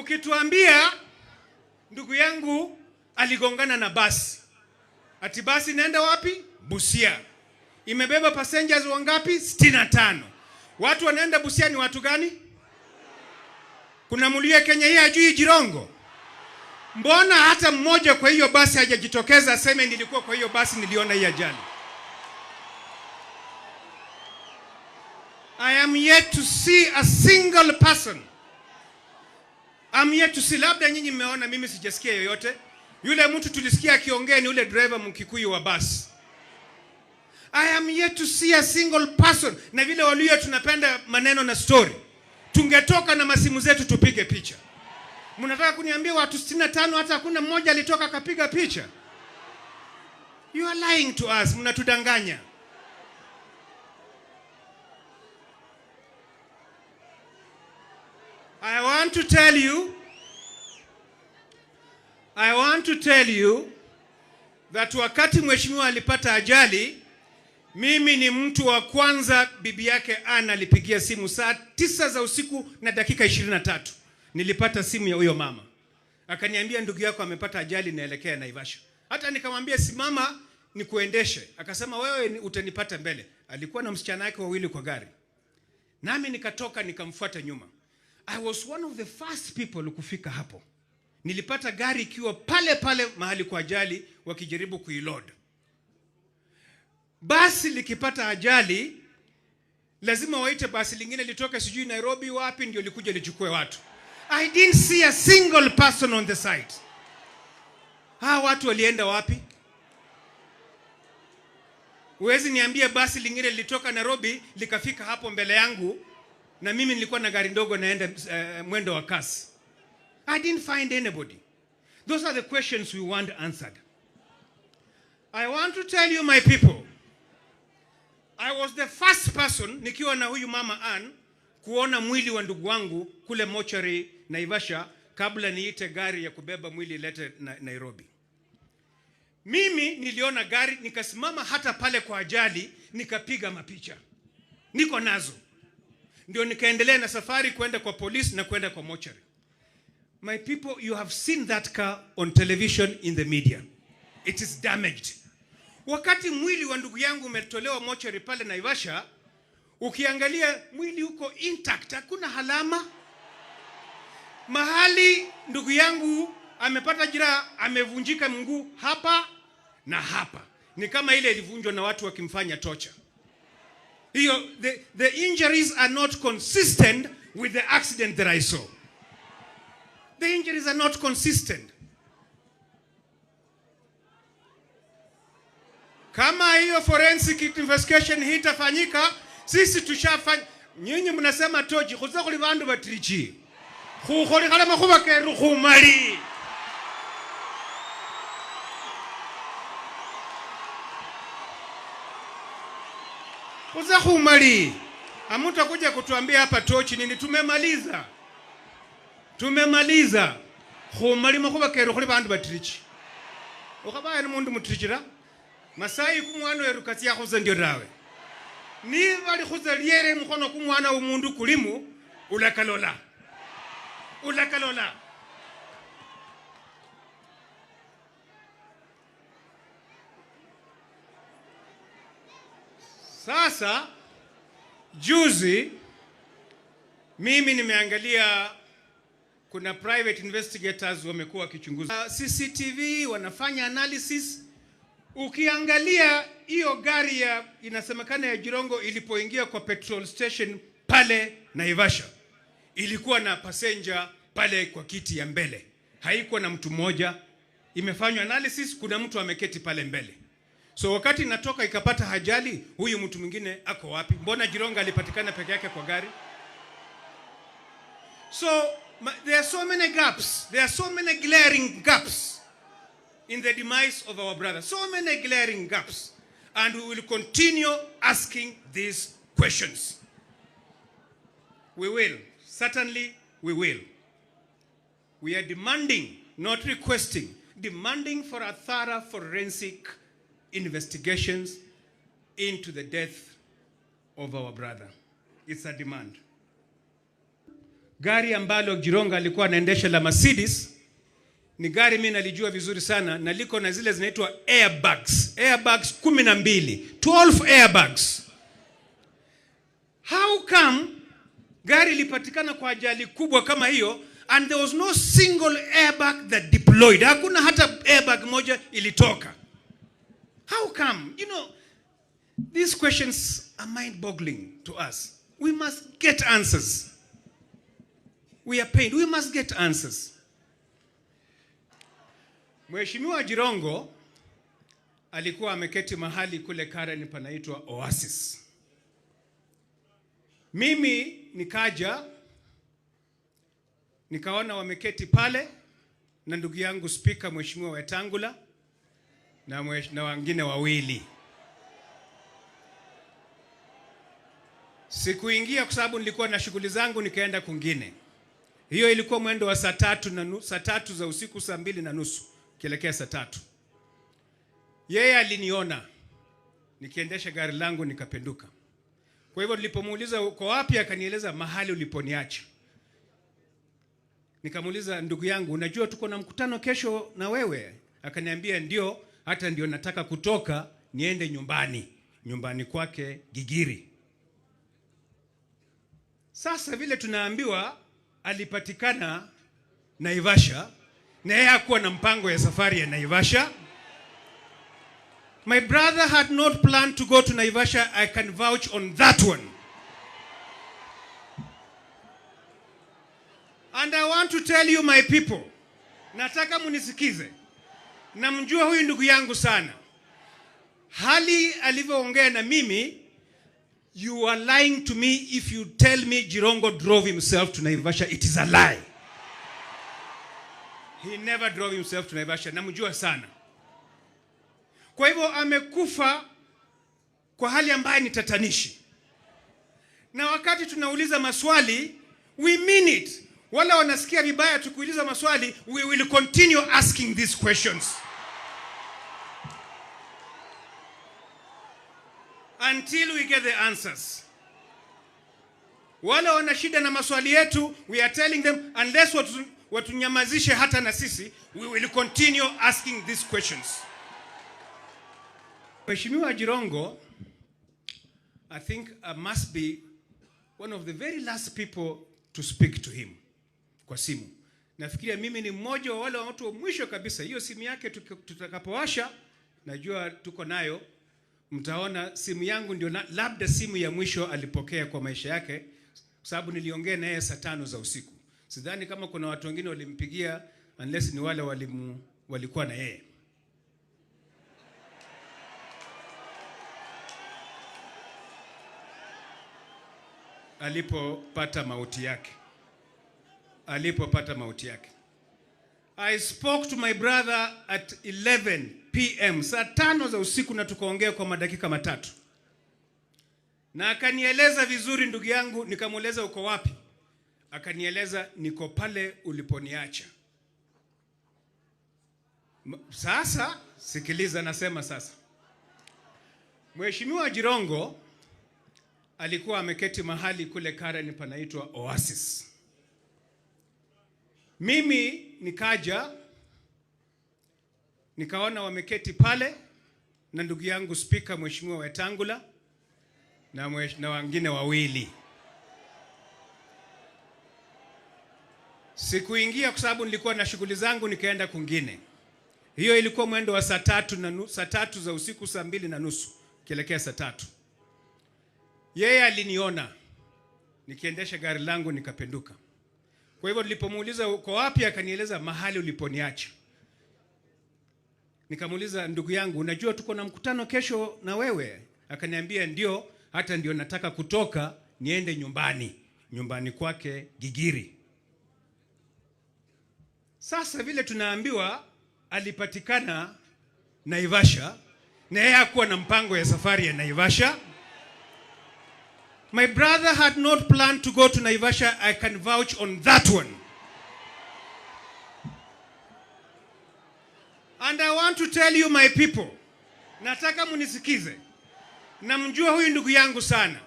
Mkituambia ndugu yangu aligongana na basi. Ati basi inaenda wapi? Busia. Imebeba passengers wangapi? 65. Watu wanaenda Busia ni watu gani? Kuna Muluhya Kenya hii ajui Jirongo? Mbona hata mmoja kwa hiyo basi hajajitokeza aseme nilikuwa kwa hiyo basi niliona hii ajali? I am yet to see a single person. I'm yet to see, labda nyinyi mmeona, mimi sijasikia yoyote. Yule mtu tulisikia akiongea ni yule driver Mkikuyu wa basi. I am yet to see a single person. Na vile Waluhya tunapenda maneno na story. Tungetoka na masimu zetu tupige picha. Mnataka kuniambia watu 65 hata hakuna mmoja alitoka akapiga picha? You are lying to us, mnatudanganya. I want to tell you that wakati mheshimiwa alipata ajali, mimi ni mtu wa kwanza bibi yake Anna alipigia simu saa 9 za usiku na dakika 23. Nilipata simu ya huyo mama. Akaniambia ndugu yako amepata ajali naelekea Naivasha. Hata nikamwambia simama nikuendeshe. Akasema wewe utanipata mbele. Alikuwa na msichana wake wawili kwa gari. Nami nikatoka nikamfuata nyuma. I was one of the first people kufika hapo. Nilipata gari ikiwa pale pale mahali kwa ajali wakijaribu kuiload. Basi likipata ajali lazima waite basi lingine litoke sijui Nairobi wapi ndio likuje lichukue watu. I didn't see a single person on the site. Watu walienda wapi? Uwezi niambia basi lingine litoka Nairobi likafika hapo mbele yangu na mimi nilikuwa na gari ndogo naenda mwendo wa kasi. I didn't find anybody. Those are the questions we want answered. I want to tell you, my people, I was the first person nikiwa na huyu mama Ann kuona mwili wa ndugu wangu kule mochari Naivasha kabla niite gari ya kubeba mwili ilete Nairobi. Mimi niliona gari nikasimama hata pale kwa ajali nikapiga mapicha. Niko nazo. Ndio nikaendelea na safari kwenda kwa polisi na kwenda kwa mochari. My people, you have seen that car on television in the media. It is damaged. Wakati mwili wa ndugu yangu umetolewa mochari pale Naivasha, ukiangalia mwili uko intact, hakuna halama. Mahali ndugu yangu amepata jeraha, amevunjika mguu hapa na hapa. Ni kama ile ilivunjwa na watu wakimfanya torture. The injuries are not consistent with the accident that I saw. The injuries are not consistent. Kama hiyo forensic investigation hii itafanyika, sisi tushafanya. Nyinyi mnasema toji kuza kuli bandu batrichi. Khukoli kala makhuba keru khumali. Kuza khumali. Amuta kuja kutuambia hapa tochi nini? Tumemaliza. Tumemaliza. Khumali makhuba keru khuli bandu batrichi. Ukabaya ni mundu mutrichira. Masai kumwana werukati yakhuze ndio rawe. Ni bali khuze liere mukhono kumwana umundu kulimu ulakalola. Ulakalola. Sasa juzi mimi nimeangalia kuna private investigators wamekuwa wakichunguza CCTV, wanafanya analysis. Ukiangalia hiyo gari ya inasemekana ya Jirongo ilipoingia kwa petrol station pale Naivasha, ilikuwa na passenger pale kwa kiti ya mbele. Haikuwa na mtu mmoja. Imefanywa analysis, kuna mtu ameketi pale mbele. So wakati natoka ikapata ajali, huyu mtu mwingine ako wapi? Mbona Jirongo alipatikana peke yake kwa gari? So there are so many gaps. There are so many glaring gaps in the demise of our brother. So many glaring gaps. And we will continue asking these questions. We will. Certainly we will. We are demanding, not requesting, demanding for a thorough forensic investigations into the death of our brother. It's a demand. Gari ambalo Jirongo alikuwa anaendesha la Mercedes ni gari mimi nalijua vizuri sana, na liko na zile zinaitwa airbags. Airbags 12, 12 airbags. How come gari lipatikana kwa ajali kubwa kama hiyo and there was no single airbag that deployed? Hakuna hata airbag moja ilitoka. How come? You know, these questions are mind-boggling to us. We must get answers. We are pained. We must get answers. Mheshimiwa Jirongo alikuwa ameketi mahali kule Karen panaitwa Oasis. Mimi nikaja nikaona wameketi pale na ndugu yangu Speaker Mheshimiwa Wetangula na wengine wawili. Sikuingia kwa sababu nilikuwa na shughuli zangu, nikaenda kwingine. Hiyo ilikuwa mwendo wa saa tatu za usiku, saa 2:30 kielekea saa 3. Yeye aliniona nikiendesha gari langu nikapenduka. Kwa hivyo nilipomuuliza uko wapi, akanieleza mahali uliponiacha. Nikamuuliza, ndugu yangu, unajua tuko na mkutano kesho na wewe? Akaniambia ndio, hata ndio nataka kutoka niende nyumbani kwake Gigiri. Sasa vile tunaambiwa alipatikana Naivasha na yeye hakuwa na mpango ya safari ya Naivasha. My brother had not planned to go to Naivasha. I can vouch on that one. And I want to tell you, my people, nataka munisikize. Namjua huyu ndugu yangu sana. Hali alivyoongea na mimi, you are lying to me if you tell me Jirongo drove himself to Naivasha. It is a lie. He never drove himself to Naivasha. Namjua sana. Kwa hivyo amekufa kwa hali ambayo ni tatanishi. Na wakati tunauliza maswali, we mean it. Wala wanasikia vibaya tukuuliza maswali, we will continue asking these questions until we get the answers. Wala wana shida na maswali yetu, we are telling them unless watunyamazishe hata na sisi, we will continue asking these questions. Mheshimiwa Jirongo, I think I must be one of the very last people to speak to him kwa simu. Nafikiria mimi ni mmoja wa wale watu wa mwisho kabisa. Hiyo simu yake tutakapowasha, najua tuko nayo, mtaona simu yangu ndio labda simu ya mwisho alipokea kwa maisha yake, kwa sababu niliongea na yeye saa 5 za usiku. Sidhani kama kuna watu wengine walimpigia unless ni wale walikuwa na yeye. Alipopata mauti yake. I spoke to my brother at 11 p.m. saa 5 za usiku, na tukaongea kwa madakika 3. Na akanieleza vizuri ndugu yangu. Nikamueleza uko wapi? Akanieleza niko pale uliponiacha. Sasa sikiliza, nasema sasa. Mheshimiwa Jirongo alikuwa ameketi mahali kule Karen panaitwa Oasis. Mimi nikaja nikaona wameketi pale na ndugu yangu Speaker Mheshimiwa Wetangula na wengine wawili. Sikuingia kwa sababu nilikuwa na shughuli zangu, nikaenda kwingine. Hiyo ilikuwa mwendo wa saa 3 za usiku, saa 2:30 kielekea saa 3. Yeye aliniona nikiendesha gari langu nikapenduka. Kwa hivyo nilipomuuliza uko wapi, akanieleza mahali uliponiacha. Nikamuuliza, ndugu yangu, unajua tuko na mkutano kesho na wewe? Akaniambia ndio, hata ndio nataka kutoka niende nyumbani kwake Gigiri. Sasa vile tunaambiwa alipatikana Naivasha na yeye hakuwa na mpango ya safari ya Naivasha. My brother had not planned to go to Naivasha. I can vouch on that one. And I want to tell you, my people, nataka munisikize. Namjua huyu ndugu yangu sana.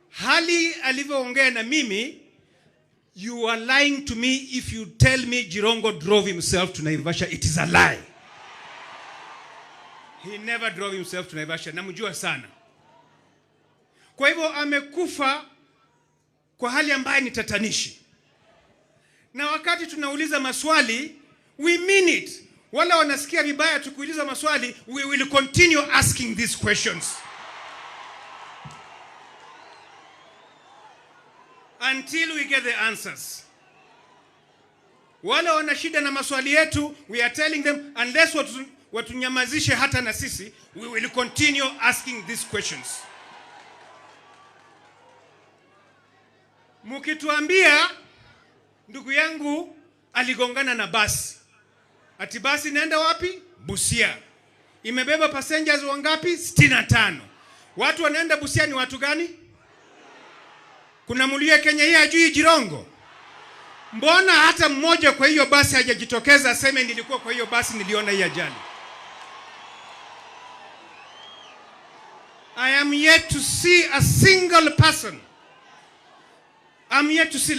Hali alivyoongea na mimi, You are lying to me if you tell me Jirongo drove himself to Naivasha. It is a lie. He never drove himself to Naivasha. Namjua sana. Kwa hivyo amekufa kwa hali ambayo ni tatanishi. Na wakati tunauliza maswali, we mean it. Wala wanasikia vibaya tukuuliza maswali, we will continue asking these questions until we get the answers. Wala wana shida na maswali yetu, we are telling them unless watunyamazishe hata na sisi, we will continue asking these questions. Mukituambia ndugu yangu aligongana na basi. Ati basi naenda wapi? Busia. Imebeba passengers wangapi? 65. Watu wanaenda Busia ni watu gani? Kuna Muluya Kenya hii ajui Jirongo? Mbona hata mmoja kwa hiyo basi hajajitokeza aseme nilikuwa kwa hiyo basi niliona hii ajali? I am yet to see a single person. I'm yet to see